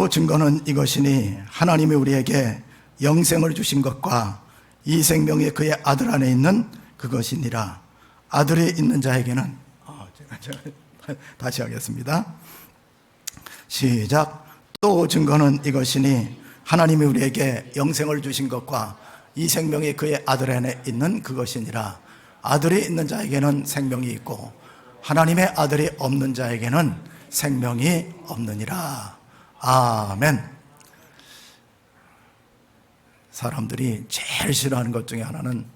또 증거는 이것이니 하나님이 우리에게 영생을 주신 것과 이 생명이 그의 아들 안에 있는 그것이니라. 아들이 있는 자에게는 제가 다시 하겠습니다. 시작. 또 증거는 이것이니 하나님이 우리에게 영생을 주신 것과 이 생명이 그의 아들 안에 있는 그것이니라. 아들이 있는 자에게는 생명이 있고 하나님의 아들이 없는 자에게는 생명이 없느니라. 아멘. 사람들이 제일 싫어하는 것 중에 하나는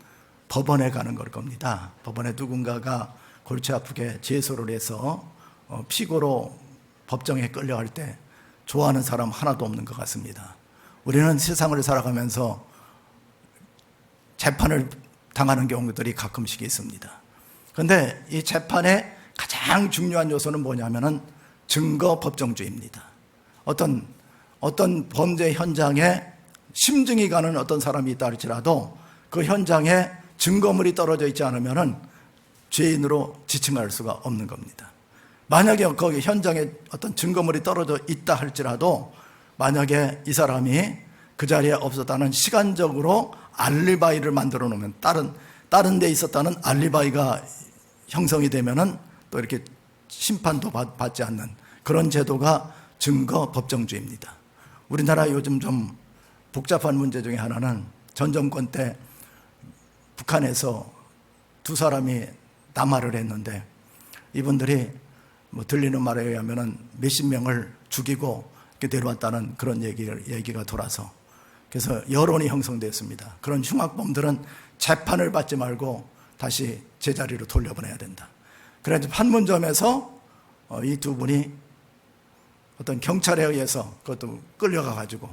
법원에 가는 걸 겁니다. 법원에 누군가가 골치 아프게 제소를 해서 피고로 법정에 끌려갈 때 좋아하는 사람 하나도 없는 것 같습니다. 우리는 세상을 살아가면서 재판을 당하는 경우들이 가끔씩 있습니다. 그런데 이 재판의 가장 중요한 요소는 뭐냐면은 증거 법정주의입니다. 어떤 범죄 현장에 심증이 가는 어떤 사람이 있다 할지라도 그 현장에 증거물이 떨어져 있지 않으면은 죄인으로 지칭할 수가 없는 겁니다. 만약에 거기 현장에 어떤 증거물이 떨어져 있다 할지라도 만약에 이 사람이 그 자리에 없었다는 시간적으로 알리바이를 만들어 놓으면 다른 데 있었다는 알리바이가 형성이 되면은 또 이렇게 심판도 받지 않는 그런 제도가 증거 법정주의입니다. 우리나라 요즘 좀 복잡한 문제 중에 하나는 전 정권 때 북한에서 두 사람이 남하를 했는데 이분들이 들리는 말에 의하면 몇십 명을 죽이고 이렇게 내려왔다는 그런 얘기가 돌아서 그래서 여론이 형성됐습니다. 그런 흉악범들은 재판을 받지 말고 다시 제자리로 돌려보내야 된다. 그래서 판문점에서 이 두 분이 어떤 경찰에 의해서 그것도 끌려가가지고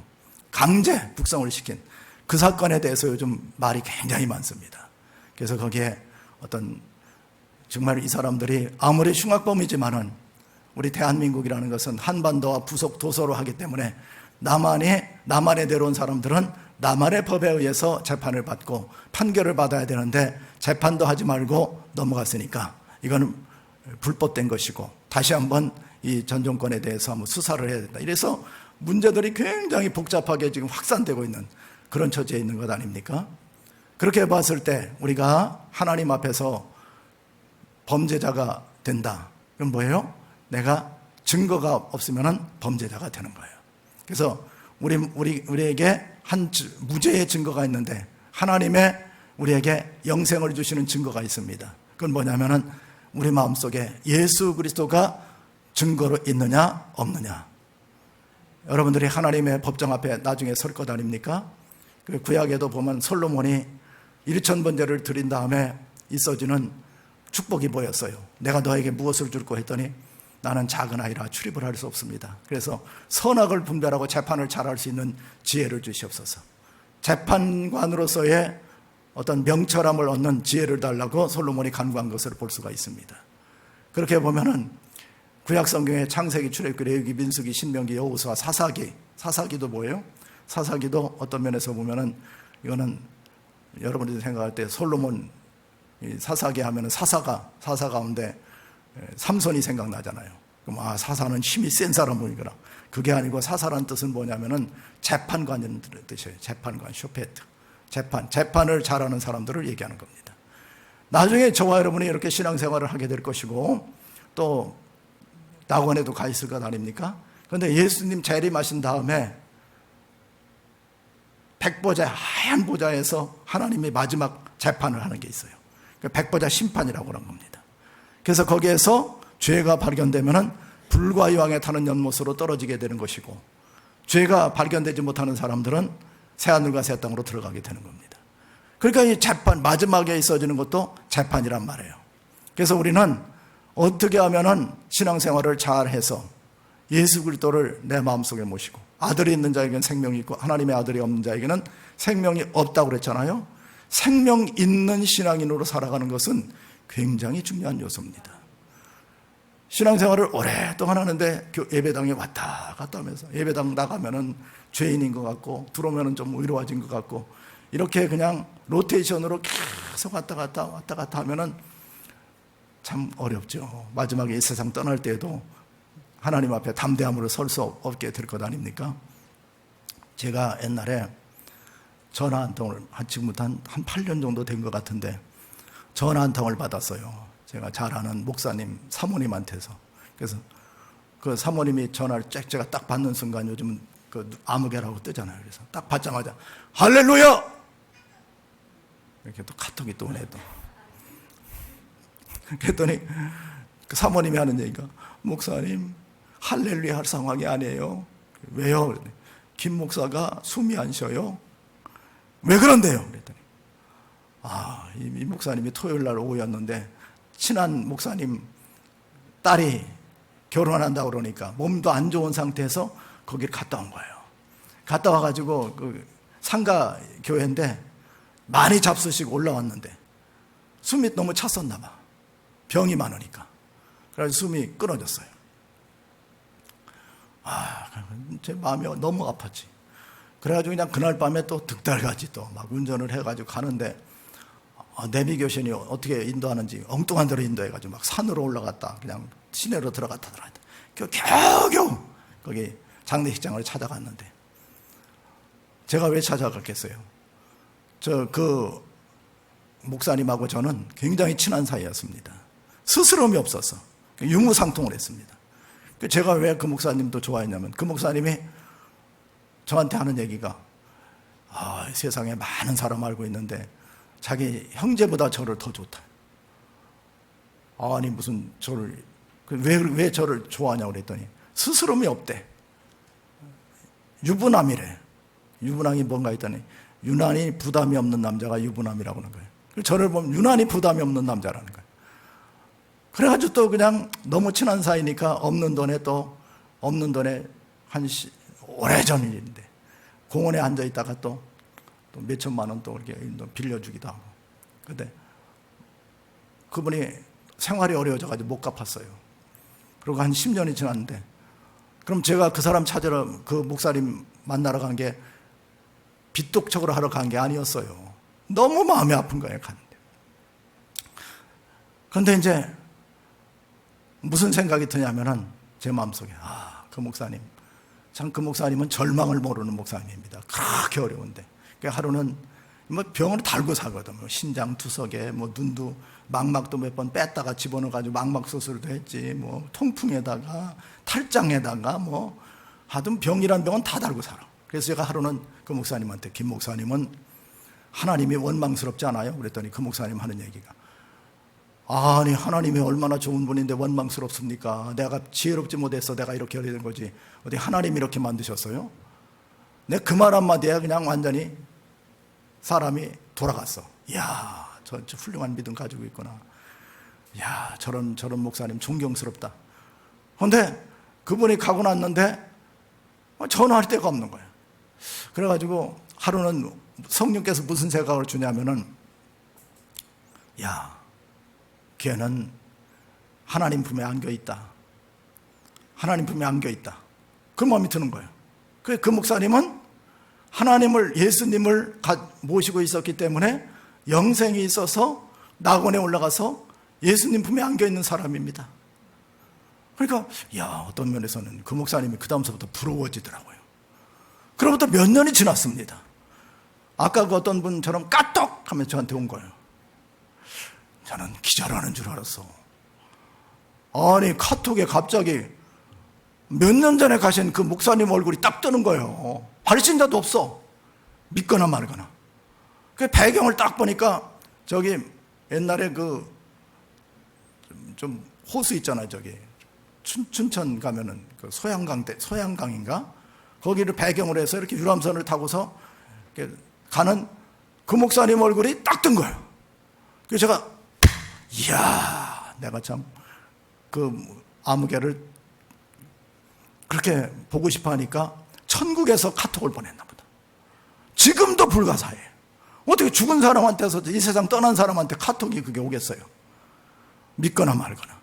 강제 북송을 시킨 그 사건에 대해서 요즘 말이 굉장히 많습니다. 그래서 거기에 정말 이 사람들이 아무리 흉악범이지만은 우리 대한민국이라는 것은 한반도와 부속 도서로 하기 때문에 남한에 내려온 사람들은 남한의 법에 의해서 재판을 받고 판결을 받아야 되는데 재판도 하지 말고 넘어갔으니까 이거는 불법된 것이고 다시 한번 이 전 정권에 대해서 한번 수사를 해야 된다. 이래서 문제들이 굉장히 복잡하게 지금 확산되고 있는 그런 처지에 있는 것 아닙니까? 그렇게 봤을 때 우리가 하나님 앞에서 범죄자가 된다. 그럼 뭐예요? 내가 증거가 없으면 범죄자가 되는 거예요. 그래서 우리에게 한 무죄의 증거가 있는데 하나님의 우리에게 영생을 주시는 증거가 있습니다. 그건 뭐냐면은 우리 마음속에 예수 그리스도가 증거로 있느냐 없느냐. 여러분들이 하나님의 법정 앞에 나중에 설 것 아닙니까? 그 구약에도 보면 솔로몬이 1,000번제를 드린 다음에 있어지는 축복이 뭐였어요? 내가 너에게 무엇을 줄까 했더니 나는 작은 아이라 출입을 할 수 없습니다. 그래서 선악을 분별하고 재판을 잘할 수 있는 지혜를 주시옵소서. 재판관으로서의 어떤 명철함을 얻는 지혜를 달라고 솔로몬이 간구한 것을 볼 수가 있습니다. 그렇게 보면은 구약 성경의 창세기, 출애굽기, 레위기, 민수기, 신명기, 여호수아, 사사기도 뭐예요? 사사기도 어떤 면에서 보면은 이거는 여러분들이 생각할 때 솔로몬 사사기 하면은 사사 가운데 삼손이 생각나잖아요. 그럼 사사는 힘이 센 사람이구나. 그게 아니고 사사란 뜻은 뭐냐면은 재판관이라는 뜻이에요. 재판관, 쇼페트. 재판을 잘하는 사람들을 얘기하는 겁니다. 나중에 저와 여러분이 이렇게 신앙생활을 하게 될 것이고 또 낙원에도 가 있을 것 아닙니까? 그런데 예수님 재림하신 다음에 백보자 하얀 보좌에서 하나님이 마지막 재판을 하는 게 있어요. 백보자 심판이라고 그런 겁니다. 그래서 거기에서 죄가 발견되면은 불과 유황에 타는 연못으로 떨어지게 되는 것이고 죄가 발견되지 못하는 사람들은 새하늘과 새 땅으로 들어가게 되는 겁니다. 그러니까 이 재판 마지막에 있어지는 것도 재판이란 말이에요. 그래서 우리는 어떻게 하면은 신앙생활을 잘해서 예수 그리스도를 내 마음속에 모시고 아들이 있는 자에게는 생명이 있고 하나님의 아들이 없는 자에게는 생명이 없다고 그랬잖아요. 생명 있는 신앙인으로 살아가는 것은 굉장히 중요한 요소입니다. 신앙생활을 오랫동안 하는데 예배당에 왔다 갔다 하면서 예배당 나가면은 죄인인 것 같고 들어오면은 좀 의로워진 것 같고 이렇게 그냥 로테이션으로 계속 왔다 갔다 하면은 참 어렵죠. 마지막에 이 세상 떠날 때에도 하나님 앞에 담대함으로 설 수 없게 될 것 아닙니까? 제가 옛날에 전화 한 통을 지금부터 한 8년 정도 된 것 같은데 전화 한 통을 받았어요. 제가 잘 아는 목사님 사모님한테서. 그래서 그 사모님이 전화를 제가 딱 받는 순간 요즘은 그 아무개라고 뜨잖아요. 그래서 딱 받자마자 할렐루야! 이렇게 또 카톡이 또 오네 또. 그랬더니 그 사모님이 하는 얘기가 목사님 할렐루야 할 상황이 아니에요. 왜요? 김 목사가 숨이 안 쉬어요. 왜 그런데요? 그랬더니 이 목사님이 토요일 날 오후였는데 친한 목사님 딸이 결혼한다고 그러니까 몸도 안 좋은 상태에서 거기를 갔다 온 거예요. 갔다 와가지고 그 상가 교회인데 많이 잡수시고 올라왔는데 숨이 너무 찼었나 봐. 병이 많으니까. 그래서 숨이 끊어졌어요. 제 마음이 너무 아팠지. 그래가지고 그냥 그날 밤에 또 득달같이 또 막 운전을 해가지고 가는데 내비게이션이 어떻게 인도하는지 엉뚱한 데로 인도해가지고 막 산으로 올라갔다 그냥 시내로 들어갔다 겨우겨우 거기 장례식장을 찾아갔는데 제가 왜 찾아갔겠어요? 그 목사님하고 저는 굉장히 친한 사이였습니다. 스스럼이 없어서 유무상통을 했습니다. 제가 왜 그 목사님도 좋아했냐면 그 목사님이 저한테 하는 얘기가 세상에 많은 사람 알고 있는데 자기 형제보다 저를 더 좋다. 아니 무슨 저를 왜 저를 좋아하냐고 그랬더니 스스럼이 없대. 유부남이래. 유부남이 뭔가 했더니 유난히 부담이 없는 남자가 유부남이라고 하는 거예요. 저를 보면 유난히 부담이 없는 남자라는 거예요. 그래가지고 또 그냥 너무 친한 사이니까 없는 돈에 오래전 일인데 공원에 앉아있다가 또 몇천만 원 또 이렇게 빌려주기도 하고. 근데 그분이 생활이 어려워져가지고 못 갚았어요. 그리고 한 10년이 지났는데 그럼 제가 그 사람 찾으러 그 목사님 만나러 간 게 빚독촉으로 하러 간 게 아니었어요. 너무 마음이 아픈 거예요, 갔는데. 그런데 이제 무슨 생각이 드냐면은 제 마음속에 그 목사님 참 그 목사님은 절망을 모르는 목사님입니다. 그렇게 어려운데 하루는 뭐 병을 달고 살거든. 뭐 신장 투석에 뭐 눈도 망막도 몇 번 뺐다가 집어넣어가지고 망막 수술도 했지. 뭐 통풍에다가 탈장에다가 뭐 하여튼 병이란 병은 다 달고 살아. 그래서 제가 하루는 그 목사님한테 김 목사님은 하나님이 원망스럽지 않아요? 그랬더니 그 목사님 하는 얘기가 아니 하나님이 얼마나 좋은 분인데 원망스럽습니까? 내가 지혜롭지 못해서 내가 이렇게 하게 된 거지 어디 하나님이 이렇게 만드셨어요? 내 그 말 한마디에 그냥 완전히 사람이 돌아갔어. 이야 저 훌륭한 믿음 가지고 있구나. 이야 저런 목사님 존경스럽다. 그런데 그분이 가고 났는데 전화할 데가 없는 거예요. 그래가지고 하루는 성령께서 무슨 생각을 주냐면은 걔는 하나님 품에 안겨있다. 하나님 품에 안겨있다. 그 마음이 드는 거예요. 그 목사님은 하나님을 예수님을 모시고 있었기 때문에 영생이 있어서 낙원에 올라가서 예수님 품에 안겨있는 사람입니다. 그러니까 어떤 면에서는 그 목사님이 그 다음서부터 부러워지더라고요. 그로부터 몇 년이 지났습니다. 아까 그 어떤 분처럼 까똑 하면 저한테 온 거예요. 저는 기절하는 줄 알았어. 아니 카톡에 갑자기 몇 년 전에 가신 그 목사님 얼굴이 딱 뜨는 거예요. 발신자도 없어. 믿거나 말거나. 그 배경을 딱 보니까 저기 옛날에 그 좀 호수 있잖아요. 저기 춘천 가면은 그 소양강인가? 거기를 배경으로 해서 이렇게 유람선을 타고서 이렇게 가는 그 목사님 얼굴이 딱 뜬 거예요. 그래서 제가 이야 내가 참 그 아무개를 그렇게 보고 싶어 하니까 천국에서 카톡을 보냈나 보다. 지금도 불가사해요. 어떻게 죽은 사람한테서 이 세상 떠난 사람한테 카톡이 그게 오겠어요? 믿거나 말거나.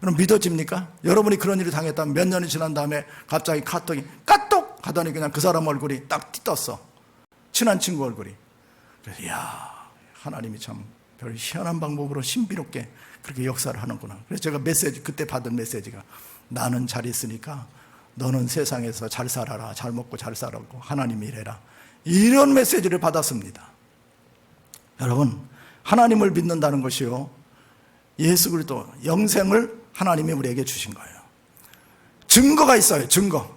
그럼 믿어집니까? 여러분이 그런 일을 당했다면 몇 년이 지난 다음에 갑자기 카톡이 까똑 하더니 그냥 그 사람 얼굴이 딱 떴어. 친한 친구 얼굴이. 그래서 이야 하나님이 참 별 희한한 방법으로 신비롭게 그렇게 역사를 하는구나. 그래서 제가 그때 받은 메시지가 나는 잘 있으니까 너는 세상에서 잘 살아라, 잘 먹고 잘 살라고 하나님이 이래라. 이런 메시지를 받았습니다. 여러분, 하나님을 믿는다는 것이요, 예수 그리스도 영생을 하나님이 우리에게 주신 거예요. 증거가 있어요. 증거.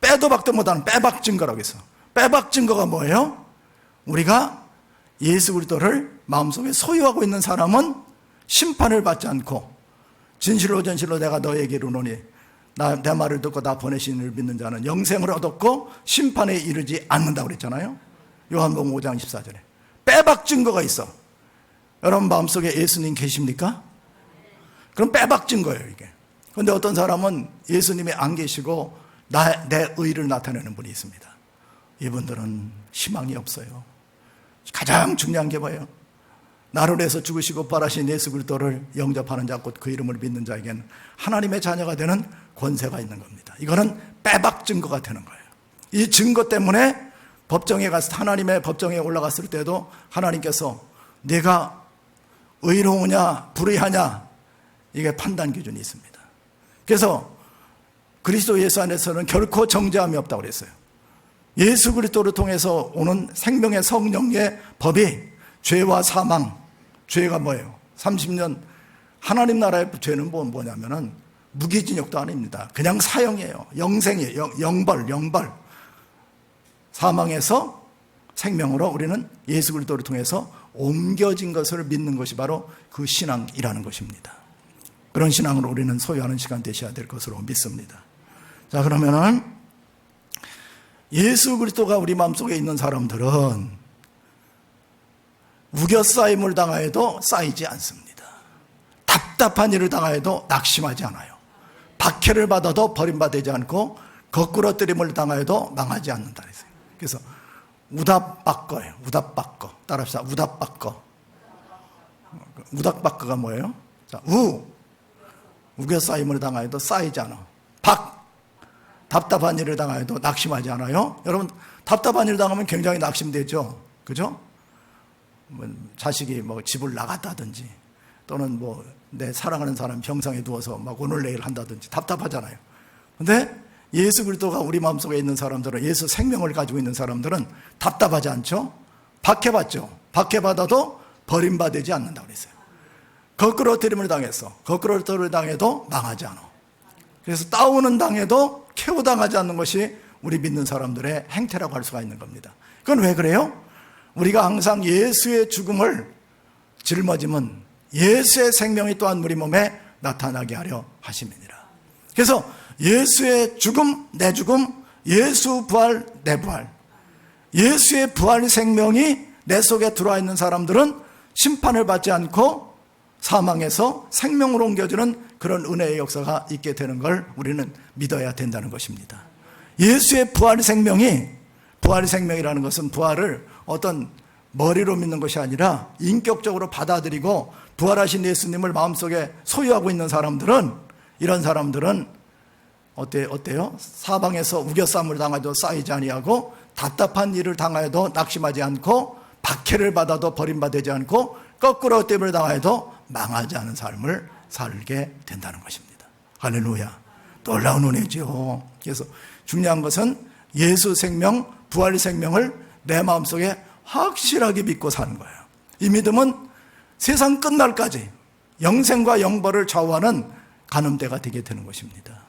빼도 박도 못하는 빼박 증거라고 해서. 빼박 증거가 뭐예요? 우리가 예수 그리스도를 마음속에 소유하고 있는 사람은 심판을 받지 않고, 진실로 진실로 내가 너에게 이르노니 내 말을 듣고 나 보내신 이를 믿는 자는 영생을 얻었고 심판에 이르지 않는다고 그랬잖아요. 요한복음 5장 14절에 빼박 증거가 있어. 여러분 마음속에 예수님 계십니까? 그럼 빼박 증거예요 이게. 그런데 어떤 사람은 예수님이 안 계시고 내 의를 나타내는 분이 있습니다. 이분들은 희망이 없어요. 가장 중요한 게 뭐예요? 나를 위해서 죽으시고 부활하신 예수 그리스도를 영접하는 자, 곧 그 이름을 믿는 자에게는 하나님의 자녀가 되는 권세가 있는 겁니다. 이거는 빼박 증거가 되는 거예요. 이 증거 때문에 법정에 가서, 하나님의 법정에 올라갔을 때도 하나님께서 내가 의로우냐 불의하냐, 이게 판단 기준이 있습니다. 그래서 그리스도 예수 안에서는 결코 정죄함이 없다고 그랬어요. 예수 그리스도를 통해서 오는 생명의 성령의 법이 죄와 사망, 죄가 뭐예요? 30년 하나님 나라의 죄는 뭐냐면은 무기징역도 아닙니다. 그냥 사형이에요. 영생이에요. 영벌. 사망에서 생명으로 우리는 예수 그리스도를 통해서 옮겨진 것을 믿는 것이 바로 그 신앙이라는 것입니다. 그런 신앙으로 우리는 소유하는 시간 되셔야 될 것으로 믿습니다. 자, 그러면은 예수 그리스도가 우리 마음속에 있는 사람들은 우겨싸임을 당하여도 쌓이지 않습니다. 답답한 일을 당하여도 낙심하지 않아요. 박해를 받아도 버림받지 않고 거꾸러뜨림을 당하여도 망하지 않는다. 그래서 우답바꺼예요. 우답바꺼. 따라합시다. 우답바꺼. 우답바꺼가 뭐예요? 자, 우겨싸임을 당하여도 쌓이지 않아. 답답한 일을 당하여도 낙심하지 않아요. 여러분, 답답한 일을 당하면 굉장히 낙심되죠. 그죠? 자식이 집을 나갔다든지, 또는 내 사랑하는 사람 병상에 누워서 오늘 내일 한다든지 답답하잖아요. 근데 예수 그리스도가 우리 마음속에 있는 사람들은, 예수 생명을 가지고 있는 사람들은 답답하지 않죠? 박해받죠. 박해받아도 버림받지 않는다고 그랬어요. 거꾸로뜨림을 당해도 망하지 않아. 그래서 따오는 당해도 캐오당하지 않는 것이 우리 믿는 사람들의 행태라고 할 수가 있는 겁니다. 그건 왜 그래요? 우리가 항상 예수의 죽음을 짊어지면 예수의 생명이 또한 우리 몸에 나타나게 하려 하심이니라. 그래서 예수의 죽음, 내 죽음, 예수 부활, 내 부활, 예수의 부활 생명이 내 속에 들어와 있는 사람들은 심판을 받지 않고 사망에서 생명으로 옮겨주는 그런 은혜의 역사가 있게 되는 걸 우리는 믿어야 된다는 것입니다. 예수의 부활 생명이라는 것은 부활을 어떤 머리로 믿는 것이 아니라 인격적으로 받아들이고 부활하신 예수님을 마음속에 소유하고 있는 사람들은, 이런 사람들은 어때요? 사방에서 우겨싸움을 당하여도 쌓이지 아니하고, 답답한 일을 당하여도 낙심하지 않고, 박해를 받아도 버림받지 않고, 거꾸로 땜을 당하여도 망하지 않은 삶을 살게 된다는 것입니다. 할렐루야. 놀라운 은혜죠. 그래서 중요한 것은 예수 생명, 부활 생명을 내 마음속에 확실하게 믿고 사는 거예요. 이 믿음은 세상 끝날까지 영생과 영벌을 좌우하는 가늠대가 되게 되는 것입니다.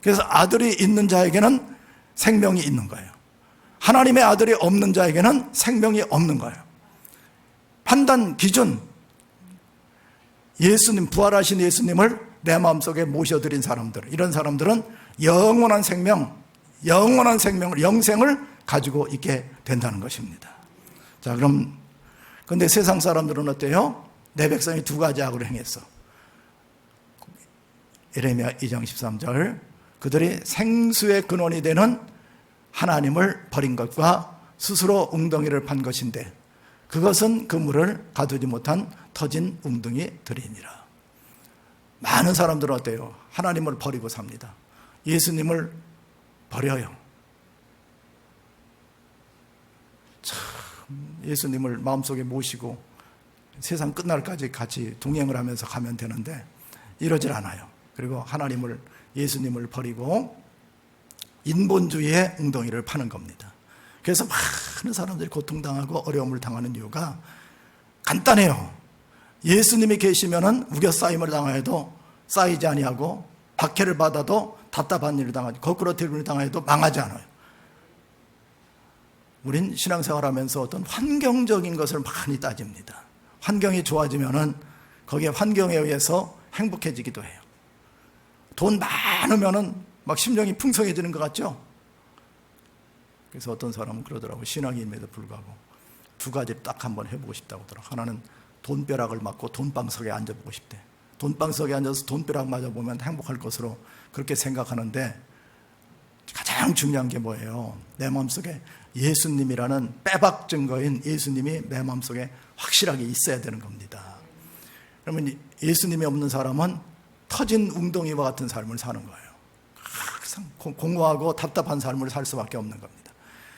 그래서 아들이 있는 자에게는 생명이 있는 거예요. 하나님의 아들이 없는 자에게는 생명이 없는 거예요. 판단 기준, 예수님, 부활하신 예수님을 내 마음속에 모셔드린 사람들, 이런 사람들은 영원한 생명을, 영생을 가지고 있게 된다는 것입니다. 자, 그럼 근데 세상 사람들은 어때요? 내 백성이 두 가지 악으로 행했어. 예레미야 2장 13절, 그들이 생수의 근원이 되는 하나님을 버린 것과 스스로 웅덩이를 판 것인데 그것은 그 물을 가두지 못한 터진 웅덩이들이니라. 많은 사람들은 어때요? 하나님을 버리고 삽니다. 예수님을 버려요. 참, 예수님을 마음속에 모시고 세상 끝날까지 같이 동행을 하면서 가면 되는데 이러질 않아요. 그리고 하나님을 예수님을 버리고 인본주의의 웅덩이를 파는 겁니다. 그래서 많은 사람들이 고통당하고 어려움을 당하는 이유가 간단해요. 예수님이 계시면은 우겨싸임을 당하여도 쌓이지 아니하고 박해를 받아도 답답한 일을 당하지, 거꾸로 대를 당하여도 망하지 않아요. 우린 신앙생활하면서 어떤 환경적인 것을 많이 따집니다. 환경이 좋아지면은 거기에 환경에 의해서 행복해지기도 해요. 돈 많으면은 막 심령이 풍성해지는 것 같죠? 그래서 어떤 사람은 그러더라고요. 신앙인임에도 불구하고 두 가지 딱 한번 해보고 싶다고 하더라고요. 하나는 돈벼락을 맞고 돈방석에 앉아보고 싶대. 돈방석에 앉아서 돈벼락 맞아보면 행복할 것으로 그렇게 생각하는데, 가장 중요한 게 뭐예요? 내 마음속에 예수님이라는 빼박 증거인 예수님이 내 마음속에 확실하게 있어야 되는 겁니다. 그러면 예수님이 없는 사람은 터진 웅덩이와 같은 삶을 사는 거예요. 항상 공허하고 답답한 삶을 살 수밖에 없는 겁니다.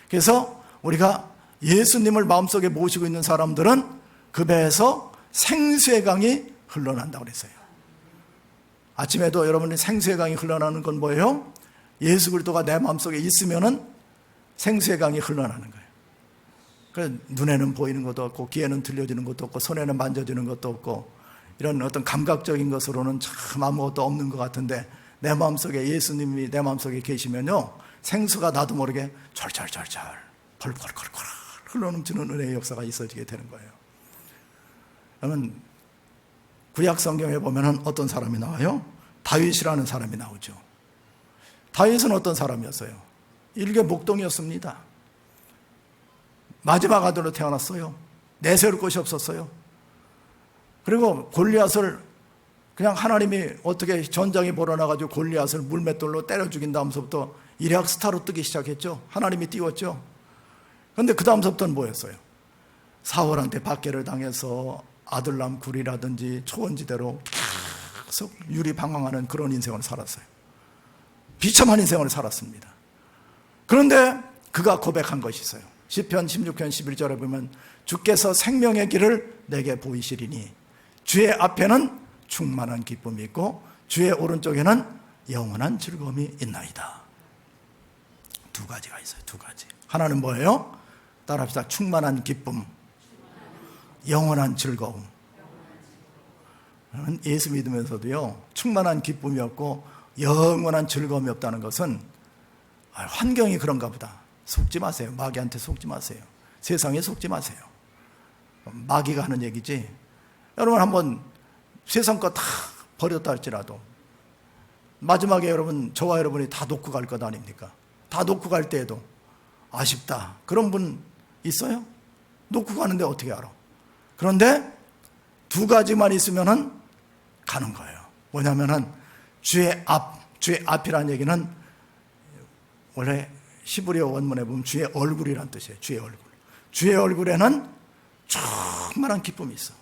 그래서 우리가 예수님을 마음속에 모시고 있는 사람들은 그 배에서 생수의 강이 흘러난다고 그랬어요. 아침에도 여러분이 생수의 강이 흘러나는 건 뭐예요? 예수 그리스도가 내 마음속에 있으면은 생수의 강이 흘러나는 거예요. 그래서 눈에는 보이는 것도 없고, 귀에는 들려지는 것도 없고, 손에는 만져지는 것도 없고, 이런 어떤 감각적인 것으로는 참 아무것도 없는 것 같은데, 내 마음속에 예수님이 내 마음속에 계시면요, 생수가 나도 모르게 절절절절 펄펄펄펄 흘러넘치는 은혜의 역사가 있어지게 되는 거예요. 그러면 구약 성경에 보면은 어떤 사람이 나와요? 다윗이라는 사람이 나오죠. 다윗은 어떤 사람이었어요? 일개 목동이었습니다. 마지막 아들로 태어났어요. 내세울 것이 없었어요. 그리고 골리앗을 그냥 하나님이 어떻게 전장에 몰아나가지고 골리앗을 물맷돌로 때려 죽인 다음서부터 일약 스타로 뜨기 시작했죠. 하나님이 띄웠죠. 그런데 그 다음서부터는 뭐였어요? 사울한테 박해를 당해서 아들람 굴이라든지 초원지대로 계속 유리방황하는 그런 인생을 살았어요. 비참한 인생을 살았습니다. 그런데 그가 고백한 것이 있어요. 시편 16편 11절에 보면 주께서 생명의 길을 내게 보이시리니 주의 앞에는 충만한 기쁨이 있고 주의 오른쪽에는 영원한 즐거움이 있나이다. 두 가지가 있어요. 두 가지. 하나는 뭐예요? 따라합시다. 충만한 기쁨, 영원한 즐거움. 예수 믿으면서도요, 충만한 기쁨이 없고 영원한 즐거움이 없다는 것은 환경이 그런가 보다. 속지 마세요. 마귀한테 속지 마세요. 세상에 속지 마세요. 마귀가 하는 얘기지. 여러분 한번 세상 거 다 버렸다 할지라도 마지막에 여러분, 저와 여러분이 다 놓고 갈 것 아닙니까? 다 놓고 갈 때에도 아쉽다, 그런 분 있어요? 놓고 가는데 어떻게 알아? 그런데 두 가지만 있으면은 가는 거예요. 뭐냐면은 주의 앞이라는 얘기는 원래 히브리어 원문에 보면 주의 얼굴이란 뜻이에요. 주의 얼굴. 주의 얼굴에는 충만한 기쁨이 있어.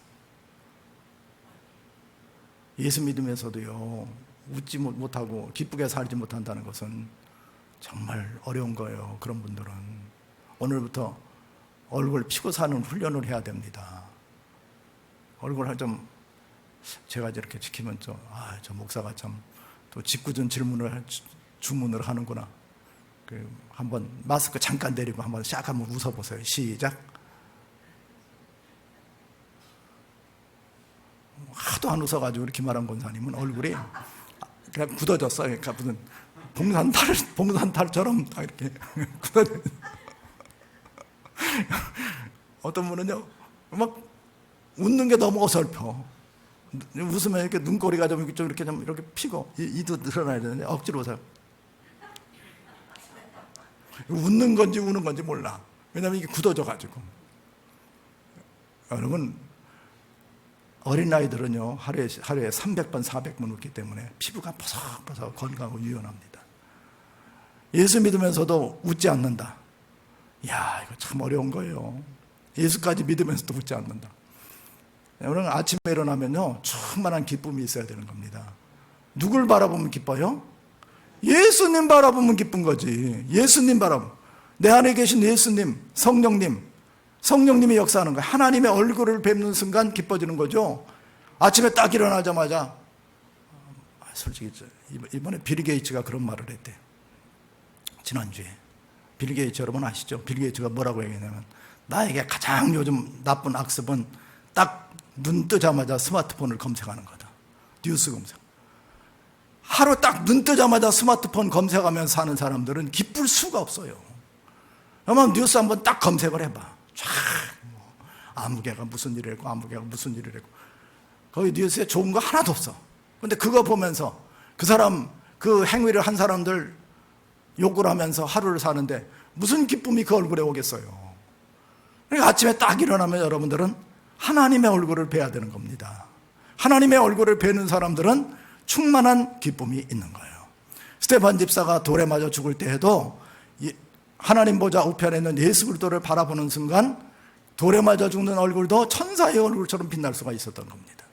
예수 믿으면서도요, 웃지 못하고 기쁘게 살지 못한다는 것은 정말 어려운 거예요. 그런 분들은 오늘부터 얼굴 피고 사는 훈련을 해야 됩니다. 얼굴을 좀 제가 이렇게 지키면 저 목사가 참 또 짓궂은 주문을 하는구나. 한번 마스크 잠깐 내리고 한번 샥 한번 웃어보세요. 시작. 하도 안 웃어가지고 이렇게 말한 권사님은 얼굴이 그냥 굳어졌어요. 그러니까 무슨 봉산탈처럼 다 이렇게 굳어져. 어떤 분은요, 막 웃는 게 너무 어설퍼. 웃으면 이렇게 눈꼬리가 좀 이렇게 피고 이도 늘어나야 되는데 억지로 웃어요. 웃는 건지 우는 건지 몰라. 왜냐하면 이게 굳어져가지고. 여러분, 어린아이들은요, 하루에 300번, 400번 웃기 때문에 피부가 포석포석 건강하고 유연합니다. 예수 믿으면서도 웃지 않는다. 이야, 이거 참 어려운 거예요. 예수까지 믿으면서도 웃지 않는다. 여러분, 아침에 일어나면요, 충만한 기쁨이 있어야 되는 겁니다. 누굴 바라보면 기뻐요? 예수님 바라보면 기쁜 거지. 예수님 바라보면. 내 안에 계신 예수님, 성령님이 역사하는 거예요. 하나님의 얼굴을 뵙는 순간 기뻐지는 거죠. 아침에 딱 일어나자마자 솔직히 이번에 빌 게이츠가 그런 말을 했대. 지난주에. 빌 게이츠 여러분 아시죠? 빌 게이츠가 뭐라고 얘기했냐면, 나에게 가장 요즘 나쁜 악습은 딱 눈 뜨자마자 스마트폰을 검색하는 거다. 뉴스 검색. 하루 딱 눈 뜨자마자 스마트폰 검색하면서 사는 사람들은 기쁠 수가 없어요. 그러면 뉴스 한번 딱 검색을 해봐. 쫙 아무개가 무슨 일을 했고 아무개가 무슨 일을 했고, 거기 뉴스에 좋은 거 하나도 없어. 근데 그거 보면서 그 사람, 그 행위를 한 사람들 욕을 하면서 하루를 사는데 무슨 기쁨이 그 얼굴에 오겠어요. 그러니까 아침에 딱 일어나면 여러분들은 하나님의 얼굴을 뵈야 되는 겁니다. 하나님의 얼굴을 뵈는 사람들은 충만한 기쁨이 있는 거예요. 스테반 집사가 돌에 맞아 죽을 때에도 하나님 보좌 우편에 있는 예수 그리스도를 바라보는 순간 돌에 맞아 죽는 얼굴도 천사의 얼굴처럼 빛날 수가 있었던 겁니다.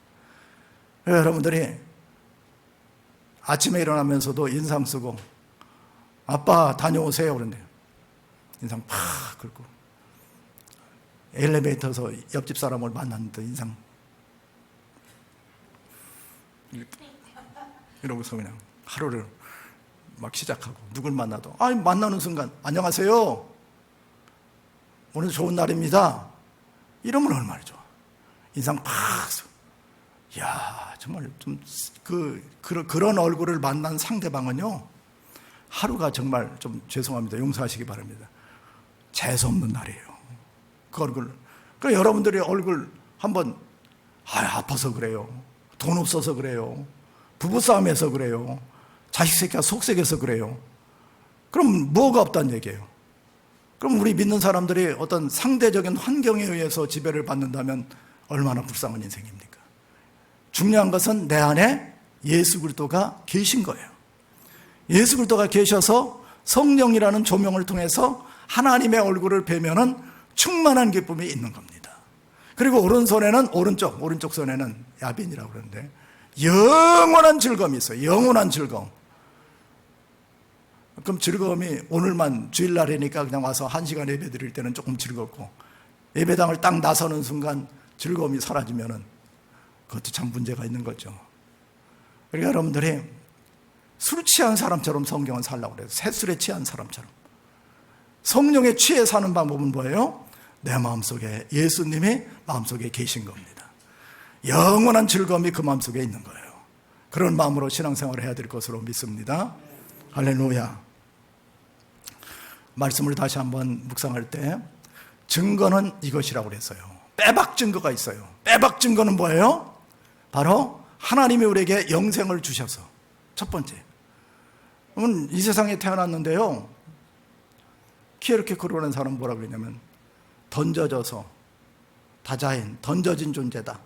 여러분들이 아침에 일어나면서도 인상 쓰고 아빠 다녀오세요 그런데 인상 팍 긁고, 엘리베이터에서 옆집 사람을 만났는데 인상 이러고서 그냥 하루를 막 시작하고, 누굴 만나도 만나는 순간 안녕하세요, 오늘 좋은 날입니다, 이러면 얼마나 좋아. 인상 팍 써. 이야, 정말 좀 그런 얼굴을 만난 상대방은요, 하루가 정말 좀 죄송합니다, 용서하시기 바랍니다, 재수없는 날이에요. 그 얼굴. 그러니까 여러분들이 얼굴 한번 아파서 그래요, 돈 없어서 그래요, 부부싸움에서 그래요, 자식 새끼가 속색해서 그래요. 그럼 뭐가 없다는 얘기예요. 그럼 우리 믿는 사람들이 어떤 상대적인 환경에 의해서 지배를 받는다면 얼마나 불쌍한 인생입니까? 중요한 것은 내 안에 예수 그리스도가 계신 거예요. 예수 그리스도가 계셔서 성령이라는 조명을 통해서 하나님의 얼굴을 뵈면은 충만한 기쁨이 있는 겁니다. 그리고 오른손에는 오른쪽 손에는 야빈이라고 그러는데 영원한 즐거움이 있어요. 영원한 즐거움. 그럼 즐거움이 오늘만 주일날이니까 그냥 와서 1시간 예배 드릴 때는 조금 즐겁고, 예배당을 딱 나서는 순간 즐거움이 사라지면은 그것도 참 문제가 있는 거죠. 그러니까 여러분들이 술 취한 사람처럼 성경은 살라고 그래요. 새술에 취한 사람처럼. 성령에 취해 사는 방법은 뭐예요? 내 마음속에 예수님이 마음속에 계신 겁니다. 영원한 즐거움이 그 마음속에 있는 거예요. 그런 마음으로 신앙생활을 해야 될 것으로 믿습니다. 할렐루야. 말씀을 다시 한번 묵상할 때 증거는 이것이라고 그랬어요. 빼박 증거가 있어요. 빼박 증거는 뭐예요? 바로 하나님이 우리에게 영생을 주셔서, 첫 번째, 이 세상에 태어났는데요, 키에르케고르라는 사람은 뭐라고 그러냐면 던져져서 다자인, 던져진 존재다.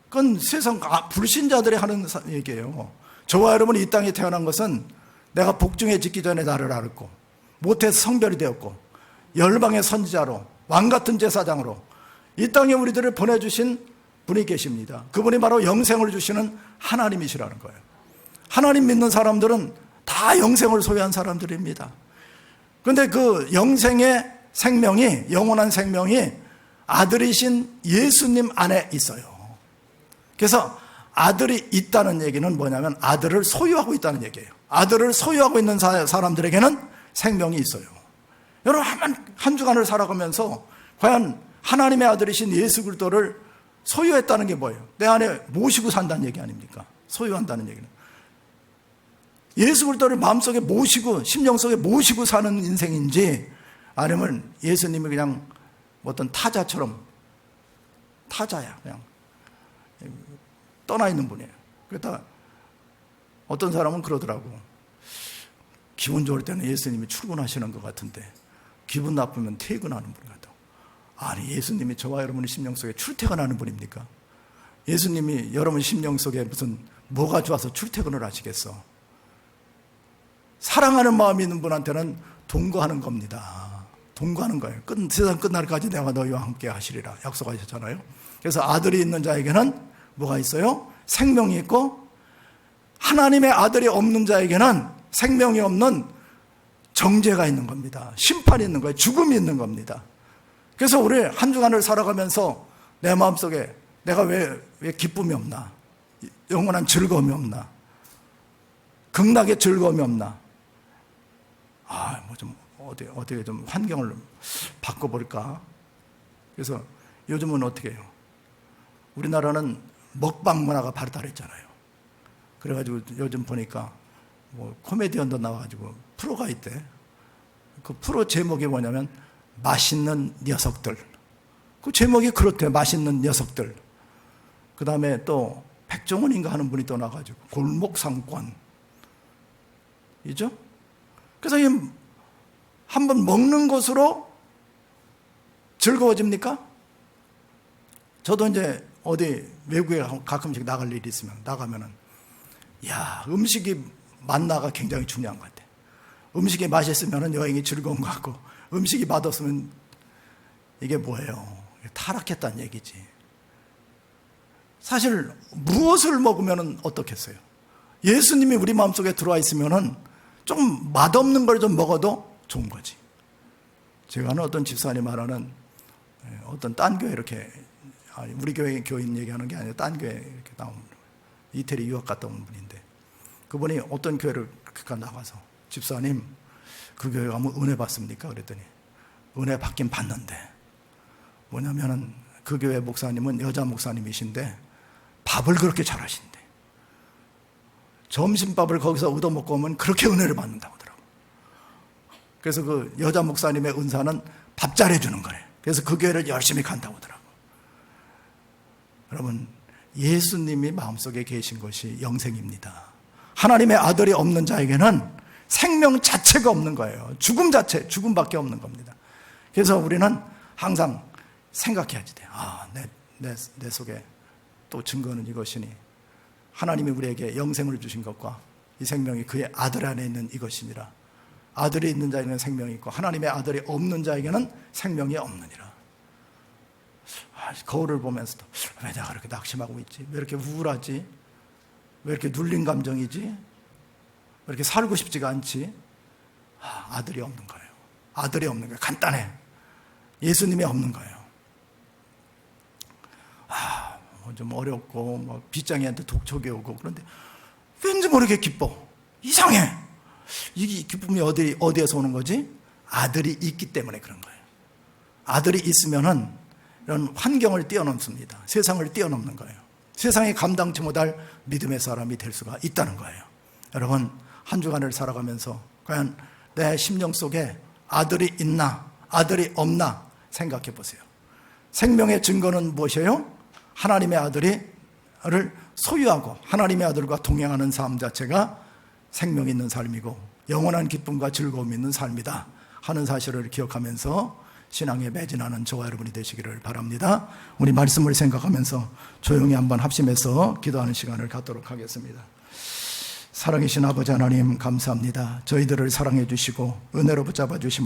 그건 세상 불신자들이 하는 얘기예요. 저와 여러분이 이 땅에 태어난 것은 내가 복중에 짓기 전에 나를 알았고, 모태에서 성별이 되었고, 열방의 선지자로, 왕같은 제사장으로 이 땅에 우리들을 보내주신 분이 계십니다. 그분이 바로 영생을 주시는 하나님이시라는 거예요. 하나님 믿는 사람들은 다 영생을 소유한 사람들입니다. 그런데 그 영생의 생명이, 영원한 생명이 아들이신 예수님 안에 있어요. 그래서 아들이 있다는 얘기는 뭐냐면 아들을 소유하고 있다는 얘기예요. 아들을 소유하고 있는 사람들에게는 생명이 있어요. 여러분, 한 주간을 살아가면서 과연 하나님의 아들이신 예수 그리스도를 소유했다는 게 뭐예요? 내 안에 모시고 산다는 얘기 아닙니까? 소유한다는 얘기는. 예수 그리스도를 마음속에 모시고, 심령 속에 모시고 사는 인생인지, 아니면 예수님이 그냥 어떤 타자처럼, 타자야, 그냥 떠나 있는 분이에요. 그러다 어떤 사람은 그러더라고. 기분 좋을 때는 예수님이 출근하시는 것 같은데 기분 나쁘면 퇴근하는 분 같다고. 아니, 예수님이 저와 여러분의 심령 속에 출퇴근하는 분입니까? 예수님이 여러분 심령 속에 무슨 뭐가 좋아서 출퇴근을 하시겠어? 사랑하는 마음이 있는 분한테는 동거하는 겁니다. 동거하는 거예요. 세상 끝날까지 내가 너희와 함께 하시리라 약속하셨잖아요. 그래서 아들이 있는 자에게는 뭐가 있어요? 생명이 있고, 하나님의 아들이 없는 자에게는 생명이 없는 정죄가 있는 겁니다. 심판이 있는 거예요. 죽음이 있는 겁니다. 그래서 우리 한 주간을 살아가면서 내 마음속에 내가 왜 기쁨이 없나? 영원한 즐거움이 없나? 극락에 즐거움이 없나? 뭐 좀 어떻게 좀 환경을 바꿔볼까? 그래서 요즘은 어떻게 해요? 우리나라는 먹방 문화가 발달했잖아요. 그래가지고 요즘 보니까 뭐 코미디언도 나와가지고 프로가 있대. 그 프로 제목이 뭐냐면 맛있는 녀석들. 그 제목이 그렇대요. 맛있는 녀석들. 그 다음에 또 백종원인가 하는 분이 또 나와가지고 골목상권. 이죠? 그래서 한번 먹는 것으로 즐거워집니까? 저도 이제 어디 외국에 가끔씩 나갈 일이 있으면 나가면은 음식이 맛나가 굉장히 중요한 것 같아. 음식이 맛있으면 여행이 즐거운 것 같고 음식이 맛없으면 이게 뭐예요? 타락했다는 얘기지. 사실 무엇을 먹으면 어떻겠어요? 예수님이 우리 마음속에 들어와 있으면 좀 맛없는 걸 좀 먹어도 좋은 거지. 제가 아는 어떤 집사님 말하는 어떤 딴 교회 이렇게 우리 교회 교인 얘기하는 게 아니라 딴 교회 이렇게 나온 이태리 유학 갔다 온 분인데 그분이 어떤 교회를 나가서 집사님 그 교회 가면 은혜 받습니까? 그랬더니 은혜 받긴 받는데 뭐냐면은 그 교회 목사님은 여자 목사님이신데 밥을 그렇게 잘하신대. 점심밥을 거기서 얻어먹고 오면 그렇게 은혜를 받는다고 하더라고. 그래서 그 여자 목사님의 은사는 밥 잘해주는 거래요. 그래서 그 교회를 열심히 간다고 하더라고. 여러분, 예수님이 마음속에 계신 것이 영생입니다. 하나님의 아들이 없는 자에게는 생명 자체가 없는 거예요. 죽음 자체, 죽음밖에 없는 겁니다. 그래서 우리는 항상 생각해야지 돼. 내 속에 또 증거는 이것이니 하나님이 우리에게 영생을 주신 것과 이 생명이 그의 아들 안에 있는 이것이니라. 아들이 있는 자에게는 생명이 있고 하나님의 아들이 없는 자에게는 생명이 없느니라. 거울을 보면서도 왜 내가 이렇게 낙심하고 있지? 왜 이렇게 우울하지? 왜 이렇게 눌린 감정이지? 왜 이렇게 살고 싶지가 않지? 아들이 없는 거예요. 아들이 없는 거예요. 간단해. 예수님이 없는 거예요. 좀 어렵고 빗장이한테 독촉이 오고 그런데 왠지 모르게 기뻐. 이상해. 이 기쁨이 어디에서 오는 거지? 아들이 있기 때문에 그런 거예요. 아들이 있으면은 이런 환경을 뛰어넘습니다. 세상을 뛰어넘는 거예요. 세상이 감당치 못할 믿음의 사람이 될 수가 있다는 거예요. 여러분, 한 주간을 살아가면서 과연 내 심령 속에 아들이 있나 아들이 없나 생각해 보세요. 생명의 증거는 무엇이에요? 하나님의 아들을 소유하고 하나님의 아들과 동행하는 삶 자체가 생명 있는 삶이고 영원한 기쁨과 즐거움이 있는 삶이다 하는 사실을 기억하면서 신앙에 매진하는 저와 여러분이 되시기를 바랍니다. 우리 말씀을 생각하면서 조용히 한번 합심해서 기도하는 시간을 갖도록 하겠습니다. 살아계신 아버지 하나님 감사합니다. 저희들을 사랑해 주시고 은혜로 붙잡아 주심을